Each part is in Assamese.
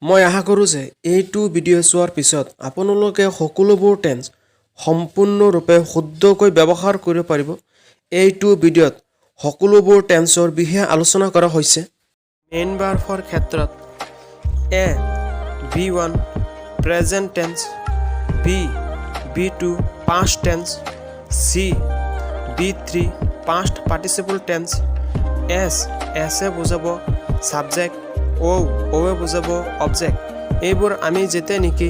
মই আশা কৰোঁ যে এইটো ভিডিঅ' চোৱাৰ পিছত আপোনালোকে সকলোবোৰ টেন্স সম্পূৰ্ণৰূপে শুদ্ধকৈ ব্যৱহাৰ কৰিব পাৰিব। এইটো ভিডিঅ'ত সকলোবোৰ টেন্সৰ বিষয়ে আলোচনা কৰা হৈছে। মেইন ভাৰ্বৰ ক্ষেত্ৰত A V1 present tense, B V2 past tense, C V3 past participle tense, S বুজাব ছাবজেক্ট, ওৱে বুজাব অবজেক্ট। এইবোৰ আমি যেতিয়া নেকি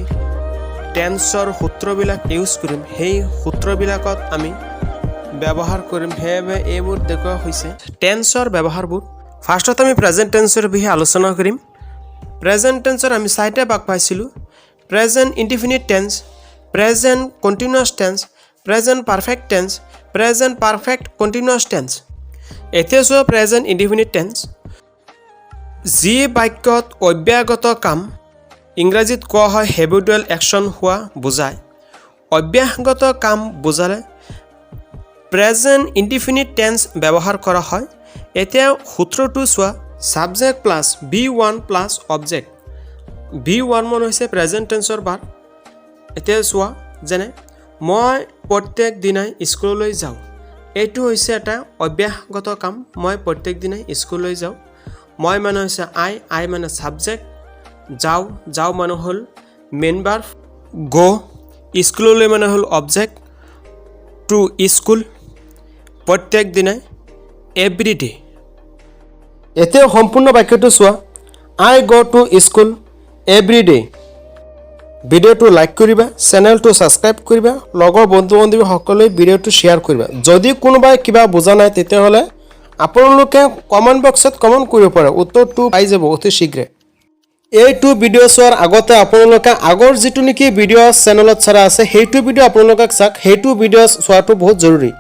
টেন্সৰ সূত্ৰবিলাক ইউজ কৰিম সেই সূত্ৰবিলাকত আমি ব্যৱহাৰ কৰিম। সেয়ে এইবোৰ দেখুওৱা হৈছে টেন্সৰ ব্যৱহাৰবোৰ। ফাৰ্ষ্টত আমি প্ৰেজেণ্ট টেন্সৰ বিষয়ে আলোচনা কৰিম। প্ৰেজেণ্ট টেন্সৰ আমি চাৰিটা ভাগ পাইছিলোঁ: present indefinite tense, present continuous tense, present perfect tense, present perfect continuous tense. এতিয়া চোৱা প্ৰেজেণ্ট ইনডিফিনিট টেন্স। যি বাক্যত অব্যাহত কাম, ইংৰাজীত কোৱা হয় হেবিটুৱেল একশ্যন হোৱা বুজায়। অব্যাহত কাম বুজালে প্ৰেজেণ্ট ইনডিফিনিট টেন্স ব্যৱহাৰ কৰা হয়। এতিয়া সূত্ৰটো চোৱা, subject plus V1 plus object. V1 হৈছে প্ৰেজেণ্ট টেন্সৰ ভাৰ্ব। এতিয়া চোৱা, যেনে মই প্ৰত্যেক দিনাই স্কুললৈ যাওঁ। এইটো হৈছে এটা অব্যাহত কাম। মই প্ৰত্যেক দিনাই স্কুললৈ যাওঁ। মই মানে হৈছে আই মানে ছাবজেক্ট, যাওঁ মানে হ'ল মেইন ভাৰ্ব, স্কুললৈ মানে হ'ল অবজেক্ট, টু স্কুল প্ৰত্যেক দিনাই এভৰিডে। এতিয়া সম্পূৰ্ণ বাক্যটো চোৱা, আই গ' টু স্কুল এভৰিডে। ভিডিঅ'টো লাইক কৰিবা, চেনেলটো ছাবস্ক্ৰাইব কৰিবা, লগৰ বন্ধু বান্ধৱীসকলে ভিডিঅ'টো শ্বেয়াৰ কৰিবা। যদি কোনোবাই কিবা বুজা নাই তেতিয়াহ'লে আপোনালোকে কমেণ্ট বক্সত কমেণ্ট কৰিব পাৰে, উত্তৰটো পাই যাব অতি শীঘ্ৰে। এইটো ভিডিঅ' চোৱাৰ আগতে আপোনালোকে আগৰ যিটো নেকি ভিডিঅ' চেনেলত চাৰা আছে সেইটো ভিডিঅ' আপোনালোকে চাওক। সেইটো ভিডিঅ' চোৱাটো বহুত জৰুৰী।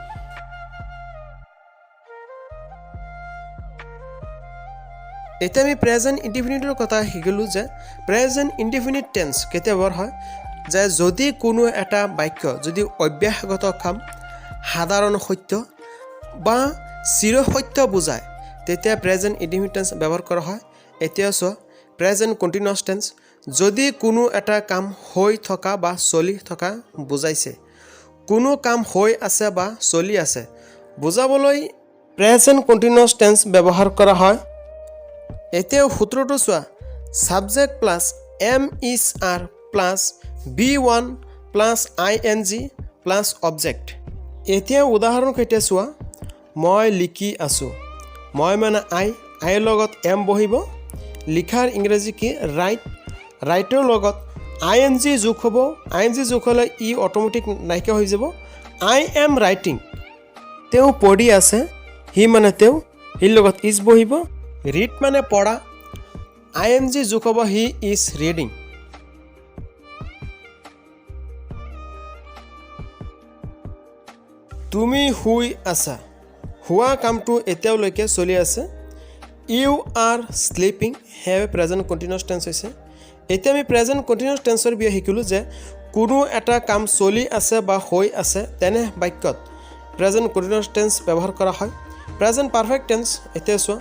এতিয়া আমি প্ৰেজেণ্ট ইনডিফিনিটৰ কথা শিকিলোঁ যে প্ৰেজেণ্ট ইনডিফিনিট টেন্স কেতিয়া ব্যৱহাৰ হয়, যে যদি কোনো এটা বাক্য যদি অব্যাহত কাম, সাধাৰণ সত্য বা চিৰসত্য বুজায় তেতিয়া প্ৰেজেণ্ট ইনডিফিনিট টেন্স ব্যৱহাৰ কৰা হয়। এতিয়া চোৱা প্ৰেজেণ্ট কণ্টিনিউৱাছ টেন্স, যদি কোনো এটা কাম হৈ থকা বা চলি থকা বুজাইছে, কোনো কাম হৈ আছে বা চলি আছে বুজাবলৈ প্ৰেজেণ্ট কণ্টিনিউৱাছ টেন্স ব্যৱহাৰ কৰা হয়। এতিয়া সূত্ৰটো চোৱা, subject plus MR plus V1 plus ING plus object. এতিয়া উদাহৰণ সৈতে চোৱা, মই লিখি আছোঁ। মই মানে আইৰ লগত এম বহিব। লিখাৰ ইংৰাজী কি? ৰাইটৰ লগত ING যোগ হ'ব। ING যোগ হ'লে ই অট'মেটিক নাইকিয়া হৈ যাব। I am writing. তেওঁ পঢ়ি আছে। সি মানে তেওঁ, সিৰ লগত ইজ বহিব। ৰিড মানে পঢ়া। ING যোগ হ'ব, হি ইজ ৰিডিং। তুমি শুই আছা। শুৱা কামটো এতিয়ালৈকে চলি আছে। ইউ আৰ শ্লিপিং, সেয়ে প্ৰেজেণ্ট কণ্টিনিউৱাছ টেন্স হৈছে। এতিয়া আমি প্ৰেজেণ্ট কণ্টিনিউৱাছ টেন্সৰ বিষয়ে শিকিলোঁ যে কোনো এটা কাম চলি আছে বা হৈ আছে তেনে বাক্যত প্ৰেজেণ্ট কণ্টিনিউৱাছ টেন্স ব্যৱহাৰ কৰা হয়। প্ৰেজেণ্ট পাৰফেক্ট টেন্স, এতিয়া চোৱা,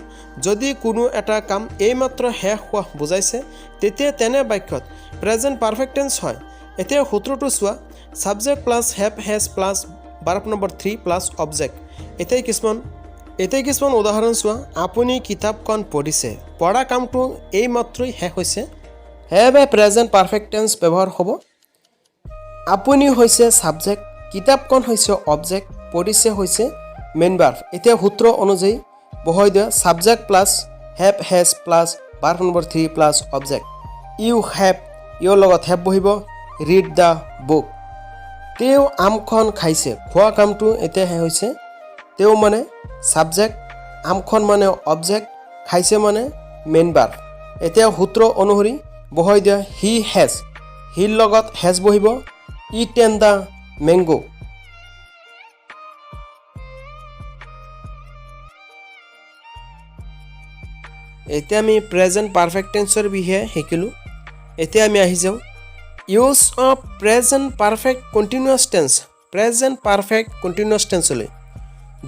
যদি কোনো এটা কাম এইমাত্ৰ শেষ হোৱা বুজাইছে তেতিয়া তেনে বাক্যত প্ৰেজেণ্ট পাৰফেক্ট টেন্স হয়। এতিয়া সূত্ৰটো চোৱা, subject plus has plus verb number 3 plus object. এতিয়া কিছুমান উদাহৰণ চোৱা, আপুনি কিতাপখন পঢ়িছে। পঢ়া কামটো এইমাত্ৰই শেষ হৈছে, সেয়ে প্ৰেজেণ্ট পাৰফেক্ট টেন্স ব্যৱহাৰ হ'ব। আপুনি হৈছে ছাবজেক্ট, কিতাপখন হৈছে অবজেক্ট, পঢ়িছে হৈছে মেইন ভাৰ্ব। এতিয়া সূত্ৰ অনুযায়ী বহাই দিয়া, subject plus has plus verb number 3 plus object. You have, ইউৰ লগত হেভ বহিব। Read the book. তেওঁ আমখন খাইছে। খোৱা কামটো এতিয়া শেষ হৈছে। তেওঁ মানে ছাবজেক্ট, আমখন মানে অবজেক্ট, খাইছে মানে মেইন ভাৰ্ব। এতিয়া সূত্ৰ অনুসৰি বহাই দিয়া, হি হেজ, হিৰ লগত হেজ বহিব। Eaten the mango. এতিয়া আমি প্ৰেজেণ্ট পাৰফেক্ট টেন্সৰ বিষয়ে শিকিলোঁ। এতিয়া আমি আহি যাওঁ use of present perfect continuous tense, present perfect continuous টেন্সলৈ।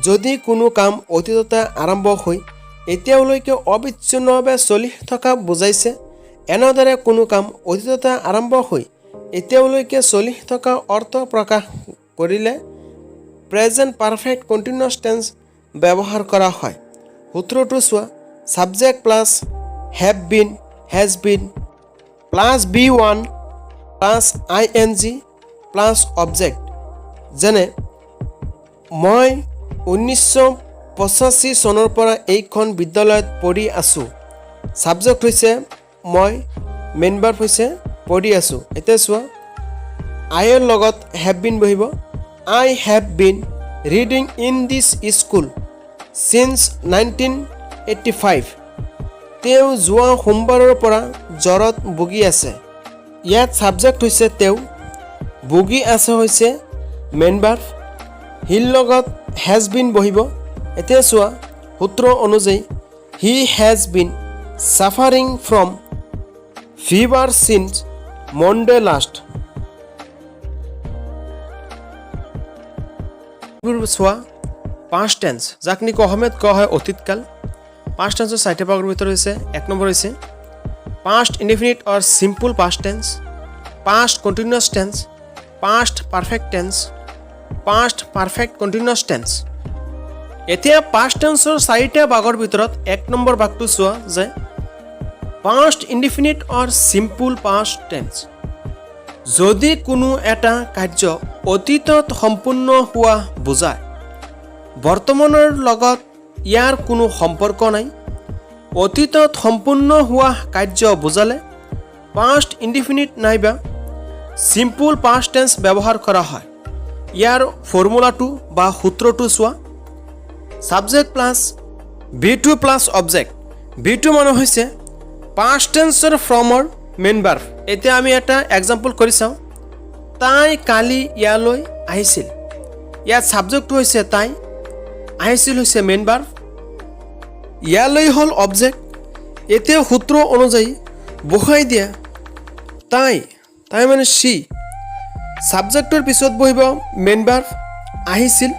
যদি কোনো কাম অতীততে আৰম্ভ হৈ এতিয়ালৈকে অবিচ্ছিন্নভাৱে চলি থকা বুজাইছে এনেদৰে কোনো কাম অতীততে আৰম্ভ হৈ এতিয়ালৈকে চলি থকা অৰ্থ প্ৰকাশ কৰিলে প্ৰেজেণ্ট পাৰফেক্ট কণ্টিনিউয়াছ টেন্স ব্যৱহাৰ কৰা হয়। সূত্ৰটো চোৱা, subject plus have been has been plus B1 plus ING plus object. যেনে মই 1985 চনৰ পৰা এইখন বিদ্যালয়ত পঢ়ি আছোঁ। ছাবজেক্ট হৈছে মই, মেইন ভাৰ্ব হৈছে পঢ়ি আছোঁ। এতিয়া চোৱা, আইৰ লগত হেভ বিন বহিব। I have been reading in this school since 1985। তেওঁ যোৱা সোমবাৰৰ পৰা জ্বৰত ভুগি আছে। ইয়াত ছাবজেক্ট হৈছে তেওঁ, ভুগি আছে হৈছে মেইন ভাৰ্ব, হিৰ লগত হেজ বিন বহিব। এতিয়া চোৱা, সূত্ৰ অনুযায়ী he has been suffering from fever since Monday last. চোৱা, পাষ্ট টেন্স, যাক নেকি অসমীয়াত কোৱা হয় অতীতকাল। পাষ্ট টেন্সৰ 4টা ভাগৰ ভিতৰত হৈছে, 1 নম্বৰ হৈছে past indefinite or simple past tense, past continuous tense, past perfect tense, past perfect continuous tense. এতিয়া পাষ্ট টেন্সৰ 4টা ভাগৰ ভিতৰত 1 নম্বৰ ভাগটো চোৱা যে past indefinite or simple past tense. যদি কোনো এটা কাৰ্য অতীতত সম্পূৰ্ণ হোৱা বুজায়, বৰ্তমানৰ লগত ইয়াৰ কোনো সম্পৰ্ক নাই, অতীতত সম্পূৰ্ণ হোৱা কাৰ্য বুজালে পাষ্ট ইনডিফিনিট নাইবা চিম্পল পাষ্ট টেন্স ব্যৱহাৰ কৰা হয়। ইয়াৰ ফৰ্মুলাটো বা সূত্ৰটো চোৱা, subject plus B2 plus object. B2 মানে হৈছে পাষ্ট টেন্সৰ ফৰ্মৰ মেইন ভাৰ্ব। এতিয়া আমি এটা এক্সাম্পল কৰি চাওঁ। তাই কালি ইয়ালৈ আহিছিল। ইয়াত ছাবজেক্টটো হৈছে তাই, আহিছিল হৈছে মেইন ভাৰ্ব, ইয়ালৈ হ'ল অবজেক্ট। এতিয়া সূত্ৰ অনুযায়ী বহাই দিয়া তাই, তাই মানে সি, ছাবজেক্টৰ পিছত বহিব মেইন ভাৰ্ব আহিছিল।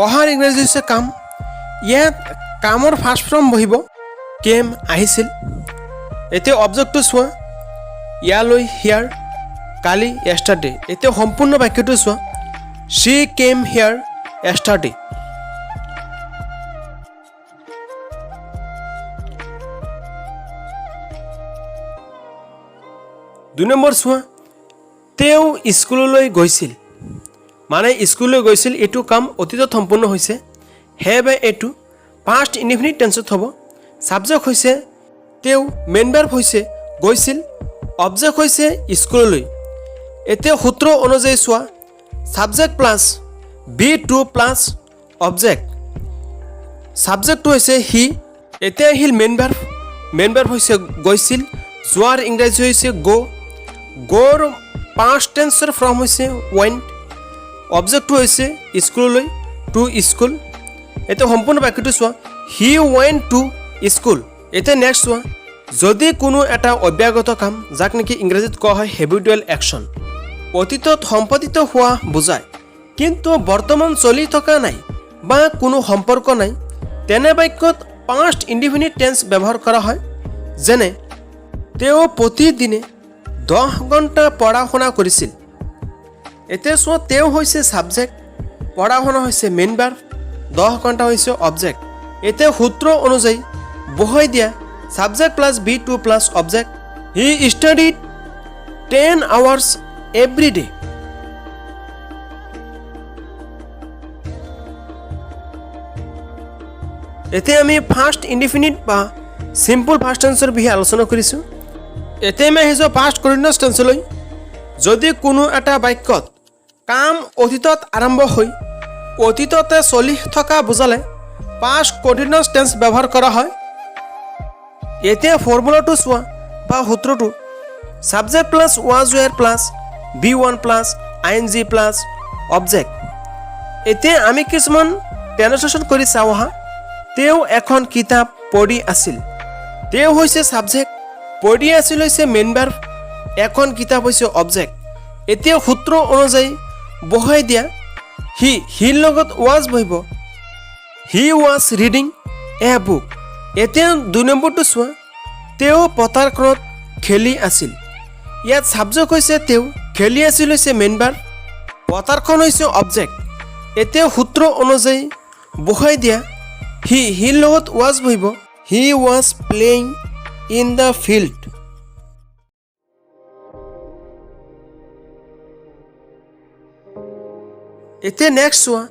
অহাৰ ইংৰাজী হৈছে কাম। ইয়াত কামৰ ফাৰ্ষ্ট ফৰ্ম বহিব কেম, আহিছিল। এতিয়া অবজেক্টটো চোৱা, ইয়ালৈ হিয়াৰ, কালি য়েষ্টাৰডে। এতিয়া সম্পূৰ্ণ বাক্যটো চোৱা, শ্বি কেম হিয়াৰ য়েষ্টাৰডে। দুই নম্বৰ চোৱা, তেওঁ স্কুললৈ গৈছিল। মানে স্কুললৈ গৈছিল, এইটো কাম অতীতত সম্পূৰ্ণ হৈছে। হেভ এইটো পাষ্ট ইনডিফিনিট টেন্সত হ'ব। ছাবজেক্ট হৈছে তেওঁ, মেইন ভাৰ্ব হৈছে গৈছিল, অবজেক্ট হৈছে স্কুললৈ। এতিয়া সূত্ৰ অনুযায়ী চোৱা, subject plus B2 plus object. ছাবজেক্টটো হৈছে হি, এতিয়া আহিল মেইন ভাৰ্ব, মেইন ভাৰ্ব হৈছে গৈছিল, যোৱাৰ ইংৰাজী হৈছে গ', গ'ৰ পাষ্ট টেন্সৰ ফৰ্ম হৈছে ৱেণ্ট, অবজেক্টটো হৈছে স্কুললৈ, টু স্কুল। এতিয়া সম্পূৰ্ণ বাক্যটো চোৱা, হি ৱেণ্ট টু স্কুল। এতিয়া নেক্সট চোৱা, যদি কোনো এটা অব্যাহত কাম, যাক নেকি ইংৰাজীত কোৱা হয় হেবিটুৱেল একশ্যন, অতীতত সম্পাদিত হোৱা বুজায় কিন্তু বৰ্তমান চলি থকা নাই বা কোনো সম্পৰ্ক নাই, তেনে বাক্যত পাষ্ট ইনডিফিনিট টেন্স ব্যৱহাৰ কৰা হয়। যেনে তেওঁ প্ৰতিদিনে 10 ঘণ্টা পঢ়া শুনা কৰিছিল। এতিয়া চোৱা, তেওঁ হৈছে ছাবজেক্ট, পঢ়া শুনা হৈছে মেইন ভাৰ্ব, 10 ঘণ্টা হৈছে অবজেক্ট। এতিয়া সূত্ৰ অনুযায়ী বহাই দিয়া subject plus B2 plus object. He studied 10 hours every day. এতিয়া আমি ফাৰ্ষ্ট ইনডিফিনিট বা চিম্পল ফাৰ্ষ্ট টেন্সৰ বিষয়ে আলোচনা কৰিছোঁ। এতিয়া আমি আহিছোঁ পাষ্ট কণ্টিনিউয়াছ টেন্সলৈ। যদি কোনো এটা বাক্যত কাম অতীতত আৰম্ভ হৈ অতীততে চলি থকা বুজালে পাষ্ট কণ্টিনিউয়াছ টেন্স ব্যৱহাৰ কৰা হয়। এতিয়া ফৰ্মুলাটো চোৱা বা সূত্ৰটো, subject plus was were plus B1 plus ING plus object. এতিয়া আমি কিছুমান ট্ৰেন্সলেশ্যন কৰি চাওঁ আহা। তেওঁ এখন কিতাপ পঢ়ি আছিল। তেওঁ হৈছে ছাবজেক্ট, পঢ়ি আছিল হৈছে মেইন ভাৰ্ব, এখন কিতাপ হৈছে অবজেক্ট। এতিয়া সূত্ৰ অনুযায়ী বহাই দিয়া হিৰ লগত ৱাজ বহিব, হি ৱাজ ৰিডিং এ বুক। এতিয়া 2 নম্বৰটো চোৱা, তেওঁ পথাৰখনত খেলি আছিল। ইয়াত ছাবজেক্ট হৈছে তেওঁ, খেলি আছিল হৈছে মেইন ভাৰ্ব, পথাৰখন হৈছে অবজেক্ট। এতিয়া সূত্ৰ অনুযায়ী বহাই দিয়া হিৰ লগত ৱাজ বহিব। He was playing in the field. এতিয়া নেক্সট চোৱা,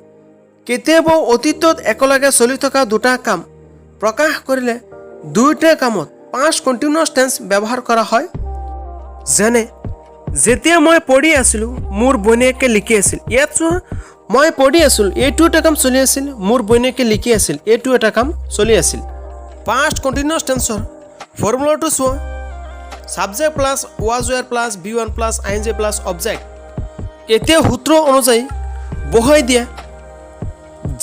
কেতিয়াবা অতীতত একেলগে চলি থকা দুটা কাম প্ৰকাশ কৰিলে দুয়োটা কামত পাষ্ট কণ্টিনিউৱাছ টেন্স ব্যৱহাৰ কৰা হয়। যেনে যেতিয়া মই পঢ়ি আছিলোঁ মোৰ বৈনীয়েকে লিখি আছিল। ইয়াত চোৱা, মই পঢ়ি আছিলোঁ, এইটো এটা কাম চলি আছিল, মোৰ বৈনীয়েকে লিখি আছিল, এইটো এটা কাম চলি আছিল। পাষ্ট কণ্টিনিউৱাছ টেন্সৰ ফৰ্মুলাটো চোৱা, subject plus was were plus B one plus ING plus object. এতিয়া সূত্ৰ অনুযায়ী বহাই দিয়া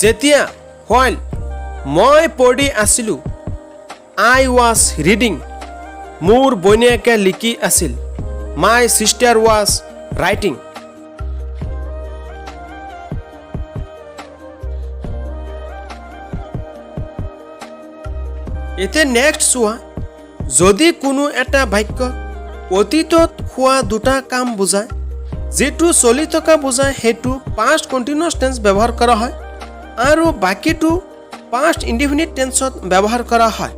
যেতিয়া হোৱাইল মই পঢ়ি আছিলোঁ, আই ৱাজ ৰিডিং, মোৰ বৈনীয়েকে লিখি আছিল, মাই চিষ্টাৰ ৱাজ ৰাইটিং। এতিয়া নেক্সট চোৱা, যদি কোনো এটা বাক্য অতীতত হোৱা দুটা কাম বুজায়, যিটো চলি থকা বুজায় সেইটো পাষ্ট কণ্টিনিউৱাছ টেন্স ব্যৱহাৰ কৰা হয় আৰু বাকীটো পাষ্ট ইনডিফিনিট টেন্সত ব্যৱহাৰ কৰা হয়।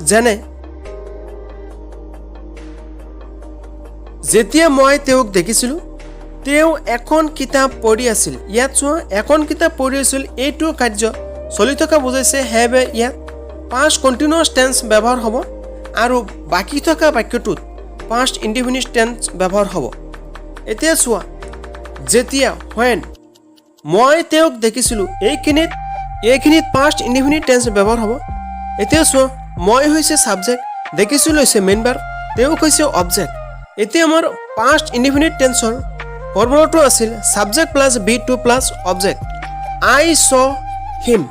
যেনে যেতিয়া মই তেওঁক দেখিছিলোঁ, তেওঁ এখন কিতাপ পঢ়ি আছিল। ইয়াত চোৱা, এখন কিতাপ পঢ়ি আছিল এইটো কাৰ্য চলি থকা বুজাইছে, হেৱে ইয়াত পাষ্ট কণ্টিনিউৱাছ টেন্স ব্যৱহাৰ হ'ব আৰু বাকী থকা বাক্যটোত পাষ্ট ইনডিফিনিট টেন্স ব্যৱহাৰ হ'ব। এতিয়া চোৱা, যেতিয়া হোৱেন মই তেওঁক দেখিছিলোঁ, এইখিনিত পাষ্ট ইনডিফিনিট টেন্স ব্যৱহাৰ হ'ব। এতিয়া চোৱা, মই হৈছে ছাবজেক্ট, দেখিছিলোঁ হৈছে মেইন ভাৰ্ব, তেওঁক হৈছে অবজেক্ট। এতিয়া আমাৰ পাষ্ট ইনডিফিনিট টেন্সৰ ফৰ্মুলাটো আছিল subject plus B2 plus object. আই চ হিম,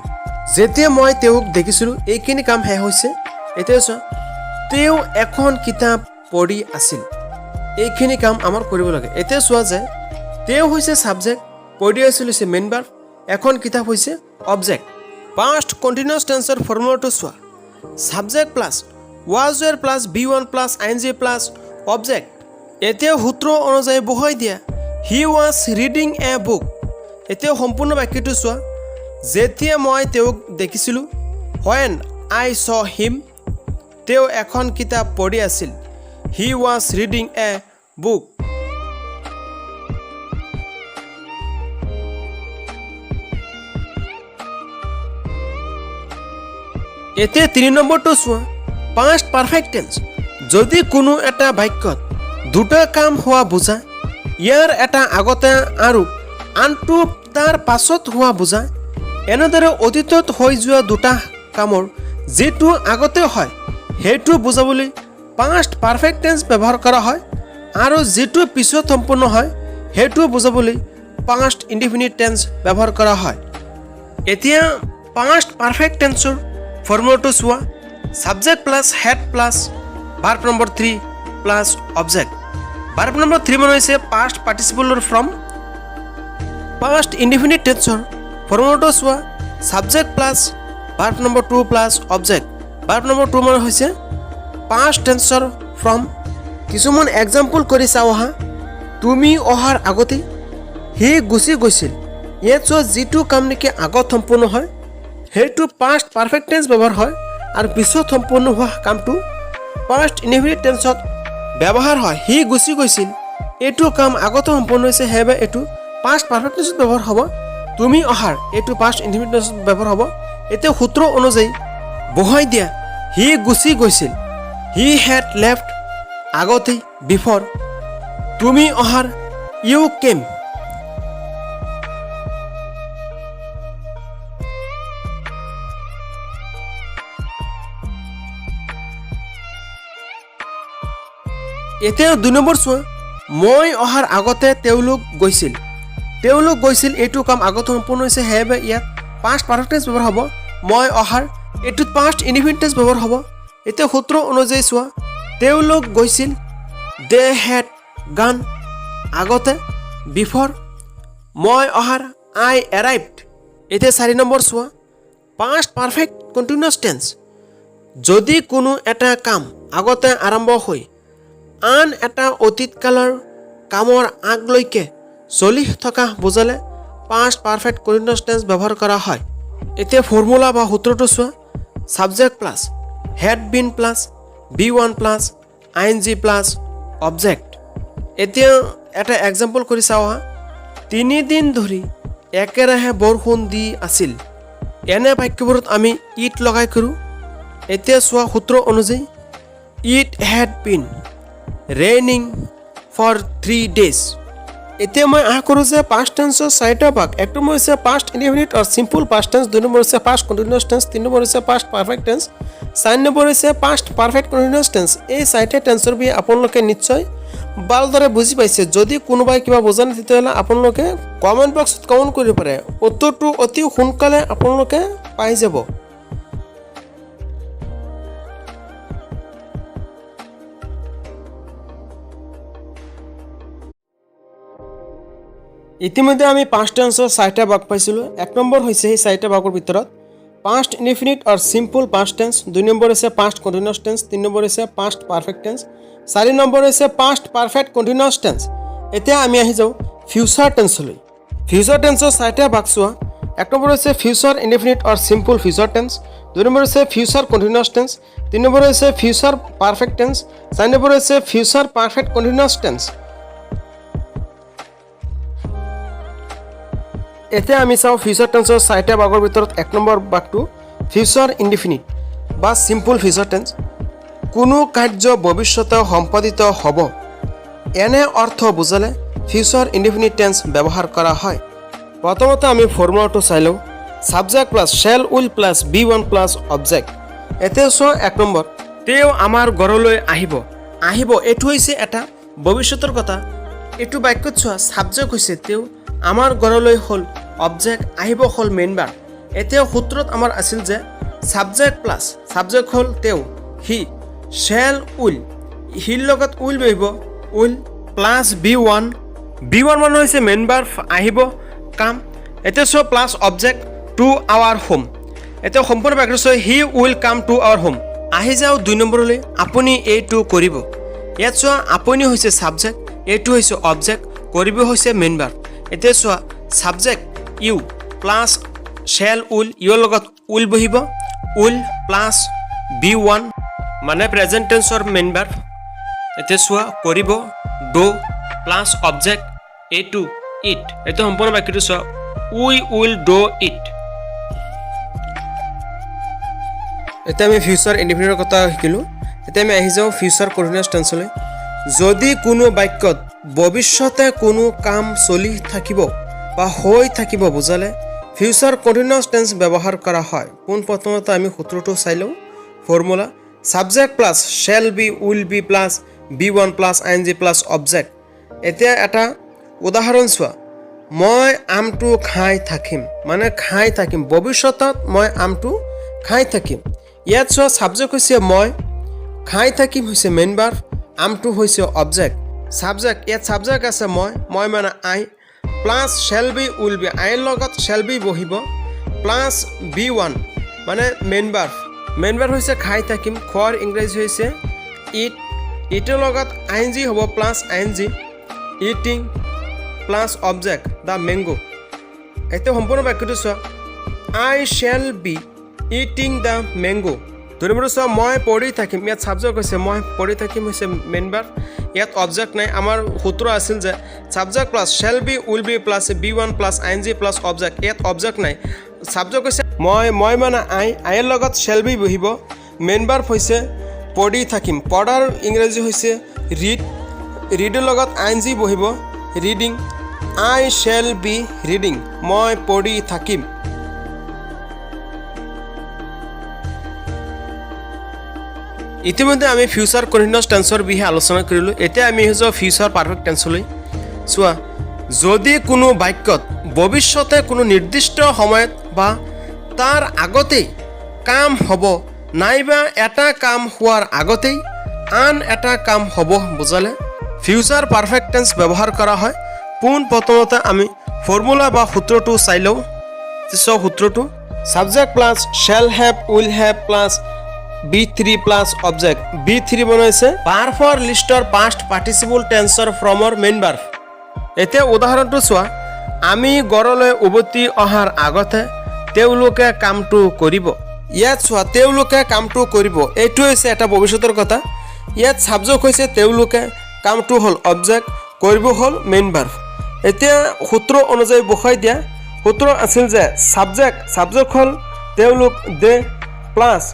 যেতিয়া মই তেওঁক দেখিছিলোঁ, এইখিনি কাম শেষ হৈছে। এতিয়া চোৱা, তেওঁ এখন কিতাপ পঢ়ি আছিল, এইখিনি কাম আমাৰ কৰিব লাগে। এতিয়া চোৱা যে তেওঁ হৈছে ছাবজেক্ট, পঢ়ি আছিল হৈছে মেইন ভাৰ্ব, এখন কিতাপ হৈছে অবজেক্ট। পাষ্ট কণ্টিনিউৱাছ টেন্সৰ ফৰ্মুলাটো চোৱা, subject plus was were plus B one plus ING plus object. এতিয়া সূত্ৰ অনুযায়ী বহাই দিয়া he was reading a book. এতিয়া সম্পূৰ্ণ বাক্যটো চোৱা, যেতিয়া মই তেওঁক দেখিছিলোঁ, হোৱেন আই চ হিম, তেওঁ এখন কিতাপ পঢ়ি আছিল, হি ৱাজ ৰিডিং এ বুক। এতিয়া 3 নম্বৰটো চোৱা, পাষ্ট পাৰফেক্ট টেন্স। যদি কোনো এটা বাক্যত দুটা কাম হোৱা বুজায়, ইয়াৰ এটা আগতে আৰু আনটো তাৰ পাছত হোৱা বুজায়। এনেদৰে অতীতত হৈ যোৱা দুটা কামৰ যিটো আগতে হয় সেইটো বুজাবলৈ পাষ্ট পাৰফেক্ট টেন্স ব্যৱহাৰ কৰা হয় আৰু যিটো পিছত সম্পূৰ্ণ হয় সেইটো বুজাবলৈ পাষ্ট ইনডিফিনিট টেন্স ব্যৱহাৰ কৰা হয়। এতিয়া পাষ্ট পাৰফেক্ট টেন্সৰ ফৰ্মুলাটো চোৱা, subject plus head plus verb number 3 plus object. Verb number 3 মানে হৈছে পাষ্ট পাৰ্টিচিপলৰ ফ্ৰম। পাষ্ট ইনডিফিনিট টেন্সৰ ফৰ্মুলাটো চোৱা, subject plus verb number 2 plus object. Verb number 2 মানে হৈছে পাষ্ট টেন্সৰ ফ্ৰম। কিছুমান এক্সাম্পল কৰি চাওঁ আহা। তুমি অহাৰ আগতেই সি গুচি গৈছিল। ইয়াত চোৱা, যিটো কাম নেকি আগত সম্পূৰ্ণ হয় সেইটো পাষ্ট পাৰফেক্ট টেন্স ব্যৱহাৰ হয় আৰু পিছত সম্পূৰ্ণ হোৱা কামটো পাষ্ট ইনডিফিনিট টেন্সত ব্যৱহাৰ হয়। সি গুচি গৈছিল, এইটো কাম আগতে সম্পূৰ্ণ হৈছে, হেৱে এইটো পাষ্ট পাৰফেক্ট টেন্সত ব্যৱহাৰ হ'ব। তুমি অহাৰ, এইটো পাষ্ট ইনডিফিনিট টেন্সত ব্যৱহাৰ হ'ব। এতিয়া সূত্ৰ অনুযায়ী বহাই দিয়া সি গুচি গৈছিল, হি হেড লেফট, আগতেই বিফৰ, তুমি অহাৰ ইউ কেম। এতিয়া 2 নম্বৰ চোৱা, মই অহাৰ আগতে তেওঁলোক গৈছিল। তেওঁলোক গৈছিল, এইটো কাম আগতে সম্পূৰ্ণ হৈছে, হেৱে ইয়াত পাষ্ট পাৰফেক্ট টেন্স ব্যৱহাৰ হ'ব। মই অহাৰ, এইটোত পাষ্ট ইনডিফিনিট টেন্স ব্যৱহাৰ হ'ব। এতিয়া সূত্ৰ অনুযায়ী চোৱা, তেওঁলোক গৈছিল, দে হেড গান, আগতে বিফৰ, মই অহাৰ আই এৰাইভড। এতিয়া 4 নম্বৰ চোৱা, পাষ্ট পাৰফেক্ট কণ্টিনিউৱাছ টেন্স। যদি কোনো এটা কাম আগতে আৰম্ভ হৈ আন এটা অতীতকালৰ কামৰ আগলৈকে চলি থকা বুজালে পাষ্ট পাৰফেক্ট কণ্টিনিউয়াছ টেন্স ব্যৱহাৰ কৰা হয় এতিয়া ফৰ্মুলা বা সূত্ৰটো চোৱা subject plus had been plus B1 plus ING plus object এতিয়া এটা এক্সাম্পল কৰি চাওঁ 3 দিন ধৰি একেৰাহে বৰষুণ দি আছিল এনে বাক্যবোৰত আমি ইট লগাই কৰো এতিয়া চোৱা সূত্ৰ অনুযায়ী it had been raining for 3 days এতিয়া মই আশা কৰোঁ যে পাষ্ট টেন্সৰ চাৰিটা ভাগ এক নম্বৰ হৈছে পাষ্ট ইনডিফিনিট অৰ সিম্পল পাষ্ট টেন্স দুই নম্বৰ হৈছে পাষ্ট কণ্টিনিউয়াছ টেন্স তিনি নম্বৰ হৈছে পাষ্ট পাৰফেক্ট টেন্স চাৰি নম্বৰ হৈছে পাষ্ট পাৰফেক্ট কণ্টিনিউয়াছ টেন্স এই চাৰিটা টেন্সৰ বিষয়ে আপোনালোকে নিশ্চয় ভালদৰে বুজি পাইছে যদি কোনোবাই কিবা বুজা নাই তেতিয়াহ'লে আপোনালোকে কমেণ্ট বক্সত কমেণ্ট কৰিব পাৰে উত্তৰটো অতি সোনকালে আপোনালোকে পাই যাব ইতিমধ্যে আমি পাষ্ট টেন্সৰ চাৰিটা ভাগ পাইছিলোঁ এক নম্বৰ হৈছে এই চাৰিটা ভাগৰ ভিতৰত পাষ্ট ইনডিফিনিট অৰ সিম্পল পাষ্ট টেন্স দুই নম্বৰ হৈছে পাষ্ট কণ্টিনিউয়াছ টেন্স তিনি নম্বৰ হৈছে পাষ্ট পাৰফেক্ট টেন্স চাৰি নম্বৰ হৈছে পাষ্ট পাৰফেক্ট কণ্টিনিউয়াছ টেন্স এতিয়া আমি আহি যাওঁ ফিউচাৰ টেন্সলৈ ফিউচাৰ টেন্সৰ চাৰিটা ভাগ চোৱা এক নম্বৰ হৈছে ফিউচাৰ ইনডিফিনিট অৰ সিম্পল ফিউচাৰ টেন্স দুই নম্বৰ হৈছে ফিউচাৰ কণ্টিনিউয়াছ টেন্স তিনি নম্বৰ হৈছে ফিউচাৰ পাৰফেক্ট টেন্স চাৰি নম্বৰ হৈছে ফিউচাৰ পাৰফেক্ট কণ্টিনিউয়াছ টেন্স এতিয়া আমি চাওঁ ফিউচাৰ টেন্সৰ চাৰিটা ভাগৰ ভিতৰত এক নম্বৰ ভাগটো ফিউচাৰ ইনডিফিনিট বা সিম্পল ফিউচাৰ টেন্স কোনো কাৰ্য ভৱিষ্যতে সম্পাদিত হ'ব এনে অৰ্থ বুজালে ফিউচাৰ ইনডিফিনিট টেন্স ব্যৱহাৰ কৰা হয় প্ৰথমতে আমি ফৰ্মুলাটো চাই লওঁ subject plus shall will plus B1 plus object এতিয়া চোৱা এক নম্বৰ তেওঁ আমাৰ ঘৰলৈ আহিব এইটো হৈছে এটা ভৱিষ্যতৰ কথা এইটো বাক্যত চোৱা সাবজেক্ট হৈছে তেওঁ আমাৰ ঘৰলৈ হ'ল অবজেক্ট আহিব হ'ল মেইন ভাৰ্ব এতিয়া সূত্ৰত আমাৰ আছিল যে সাবজেক্ট প্লাস সাবজেক্ট হ'ল তেওঁ হি শ্যাল উইল হিৰ লগত উইল বহিব উইল প্লাস B1 মানে হৈছে মেইন ভাৰ্ব আহিব কাম এতিয়া চোৱা plus object to our home এতিয়া সম্পূৰ্ণ বাক্যটো চোৱা he will come to our home আহি যাওঁ দুই নম্বৰলৈ আপুনি এইটো কৰিব ইয়াত চোৱা আপুনি হৈছে সাবজেক্ট এইটো হৈছে অবজেক্ট কৰিব হৈছে মেইন ভাৰ্ব এতিয়া চোৱা subject you plus shall will ইউৰ লগত উইল বহিব উইল প্লাস B1 মানে প্ৰেজেন্ট টেন্সৰ মেইন ভাৰ্ব এতিয়া চোৱা কৰিব ডু প্লাস অবজেক্ট এইটো ইট এইটো সম্পূৰ্ণ বাক্যটো চোৱা উই উইল ডু ইট এতিয়া আমি ফিউচাৰ ইনডিফিনিটৰ কথা শিকিলোঁ এতিয়া আমি আহি যাওঁ ফিউচাৰ কণ্টিনিউয়াছ টেন্সলৈ যদি কোনো বাক্যত ভৱিষ্যতে কোনো কাম চলি থাকিব বা হৈ থাকিব বুজালে ফিউচাৰ কণ্টিনিউয়াছ টেন্স ব্যৱহাৰ কৰা হয় পোনপ্ৰথমতে আমি সূত্ৰটো চাই লওঁ formula subject plus shall be will B plus B1 plus ING plus object এতিয়া এটা উদাহৰণ চোৱা মই আমটো খাই থাকিম মানে খাই থাকিম ভৱিষ্যতত মই আমটো খাই থাকিম ইয়াত চোৱা সাবজেক্ট হৈছে মই খাই থাকিম হৈছে মেইন ভাৰ্ব আমটো হৈছে অবজেক্ট সাবজেক্ট ইয়াত সাবজেক্ট আছে মই মানে I plus shall be will be আইৰ লগত শ্যাল বি বহিব প্লাস B1 মানে মেইন ভাৰ্ব হৈছে খাই থাকিম খোৱাৰ ইংৰাজী হৈছে ইটৰ লগত ING হ'ব plus ING eating plus object the mango এতিয়া সম্পূৰ্ণ বাক্যটো চোৱা I shall be eating the mango দুই নম্বৰ চোৱা মই পঢ়ি থাকিম ইয়াত সাবজেক্ট হৈছে মই পঢ়ি থাকিম হৈছে মেইন ভাৰ্ব ইয়াত অবজেক্ট নাই আমাৰ সূত্ৰ আছিল যে subject plus shall be will B plus B1 plus ING plus object ইয়াত অবজেক্ট নাই সাবজেক্ট হৈছে মই মানে আইৰ লগত শ্যাল বি বহিব মেইন ভাৰ্ব হৈছে পঢ়ি থাকিম পঢ়াৰ ইংৰাজী হৈছে ৰিডৰ লগত ING বহিব ৰিডিং আই শ্যাল বি ৰিডিং মই পঢ়ি থাকিম ইতিমধ্যে আমি ফিউচাৰ কণ্টিনিউয়াছ টেন্সৰ বিষয়ে আলোচনা কৰিলোঁ এতিয়া আমি হৈছে ফিউচাৰ পাৰফেক্ট টেন্সলৈ চোৱা যদি কোনো বাক্যত ভৱিষ্যতে কোনো নিৰ্দিষ্ট সময়ত বা তাৰ আগতেই কাম হ'ব নাইবা এটা কাম হোৱাৰ আগতেই আন এটা কাম হ'ব বুজালে ফিউচাৰ পাৰফেক্ট টেন্স ব্যৱহাৰ কৰা হয় পোনপ্ৰথমতে আমি ফৰ্মুলা বা সূত্ৰটো চাই লওঁ সূত্ৰটো subject plus shall have will have plus B3 plus object B3 বনাইছে ভাৰ্বৰ লিষ্টৰ পাষ্ট পাৰ্টিচিপল টেন্সৰ ফ্ৰমৰ মেইন ভাৰ্ব এতিয়া উদাহৰণটো চোৱা আমি গড়লৈ উভতি অহাৰ আগতে তেওঁলোকে কামটো কৰিব ইয়াত চোৱা তেওঁলোকে কামটো কৰিব এইটো হৈছে এটা ভৱিষ্যতৰ কথা ইয়াত সাবজেক্ট হৈছে তেওঁলোকে কামটো হল অবজেক্ট কৰিব হল মেইন ভাৰ্ব এতিয়া সূত্ৰ অনুযায়ী বহাই দিয়া সূত্ৰ আছিল যে সাবজেক্ট হল তেওঁলোক দে plus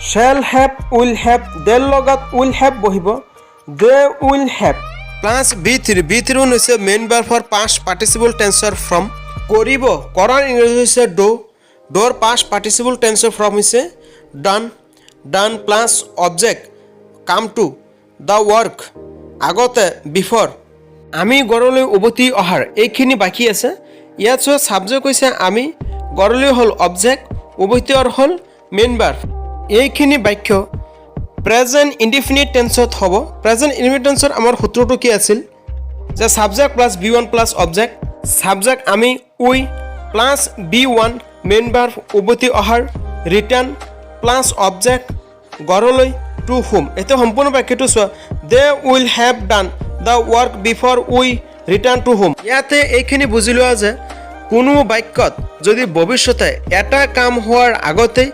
shall have will have del লগত will have বহিব they will have plus B3 হৈছে main verb for past participle tense from কৰিব কৰাৰ ইংৰাজী হৈছে do doৰ past participle tense from হৈছে done plus object come to the work আগতে before আমি গড়লৈ উভতি অহাৰ এইখিনি বাকি আছে ইয়াত সাবজেক্ট হৈছে আমি গড়লৈ হল অবজেক্ট উভতি অহাৰ হল মেইন ভাৰ্ব এইখিনি বাক্য প্ৰেজেন্ট ইনডিফিনিট টেন্সত হ'ব প্ৰেজেন্ট ইনডিফিনিট টেন্সৰ আমাৰ সূত্ৰটো কি আছিল যে subject plus B1 plus object subject আমি we plus B1 main verb উভতি অহাৰ ৰিটাৰ্ণ প্লাস অবজেক্ট গড়লৈ টু হোম এটা সম্পূৰ্ণ বাক্যটো চোৱা they will have done the work before we return to home ইয়াতে এইখিনি বুজি লোৱা যে কোনো বাক্যত যদি ভৱিষ্যতে এটা কাম হোৱাৰ আগতে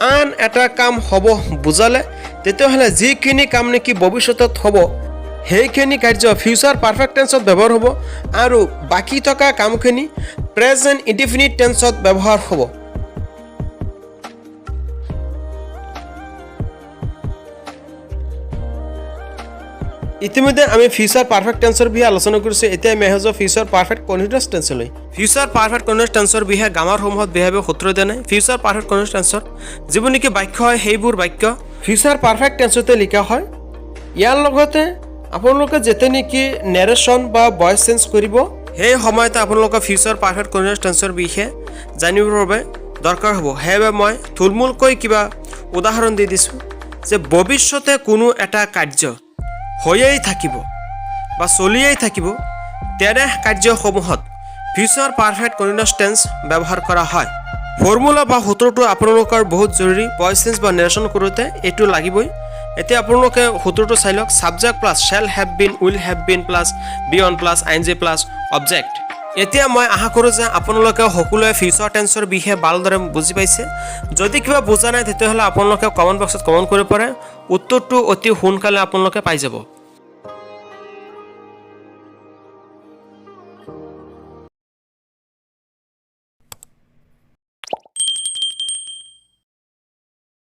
আন এটা কাম হ'ব বুজালে তেতিয়াহ'লে যিখিনি কাম নেকি ভৱিষ্যতত হ'ব সেইখিনি কাৰ্য ফিউচাৰ পাৰফেক্ট টেন্সত ব্যৱহাৰ হ'ব আৰু বাকি থকা কামখিনি প্ৰেজেন্ট ইনডিফিনিট টেন্সত ব্যৱহাৰ হ'ব ইতিমধ্যে আমি ফিউচাৰ পাৰফেক্ট টেন্সৰ বিষয়ে আলোচনা কৰিছো এতিয়া আমি আহিছো ফিউচাৰ পাৰফেক্ট কন্টিনিউয়াছ টেন্সলৈ ফিউচাৰ পাৰফেক্ট কন্টিনিউয়াছ টেন্সৰ বিষয়ে গ্ৰামাৰ সমূহত বিহেভিয়াৰ সূত্ৰ দিয়া নাই ফিউচাৰ পাৰফেক্ট কন্টিনিউয়াছ টেন্সৰ যিবোৰ নেকি বাক্য হয় সেইবোৰ বাক্য ফিউচাৰ পাৰফেক্ট টেন্সতে লিখা হয় ইয়াৰ লগতে আপোনালোকে যেতে নেকি নেৰেশ্যন বা ভয়েস চেঞ্জ কৰিব সেই সময়তে আপোনালোকে ফিউচাৰ পাৰফেক্ট কন্টিনিউয়াছ টেন্সৰ বিষয়ে জানিবৰ বাবে দৰকাৰ হ'ব হেবে মই থুলমূলকৈ কিবা উদাহৰণ দি দিছো যে ভৱিষ্যতে কোনো এটা কাৰ্য হৈয়েই থাকিব বা চলিয়েই থাকিব তেনে কাৰ্যসমূহত ফিউচাৰ পাৰফেক্ট কন্টিনিউয়াছ টেন্স ব্যৱহাৰ কৰা হয় ফৰ্মুলা বা সূত্ৰটো আপোনালোকৰ বহুত জৰুৰী ভয়েস চেঞ্জ বা নেৰেশ্যন কৰোঁতে এইটো লাগিবই এতিয়া আপোনালোকে সূত্ৰটো চাই লওক subject plus shall have been will have been plus B1 plus ing plus object এতিয়া মই আশা কৰোঁ যে আপোনালোকে সকলোৱে ফিউচাৰ টেন্সৰ বিষয়ে ভালদৰে বুজি পাইছে যদি কিবা বুজা নাই তেতিয়াহ'লে আপোনালোকে কমেন্ট বক্সত কমেন্ট কৰিব পাৰে উত্তৰটো অতি সোনকালে আপোনালোকে পাই যাব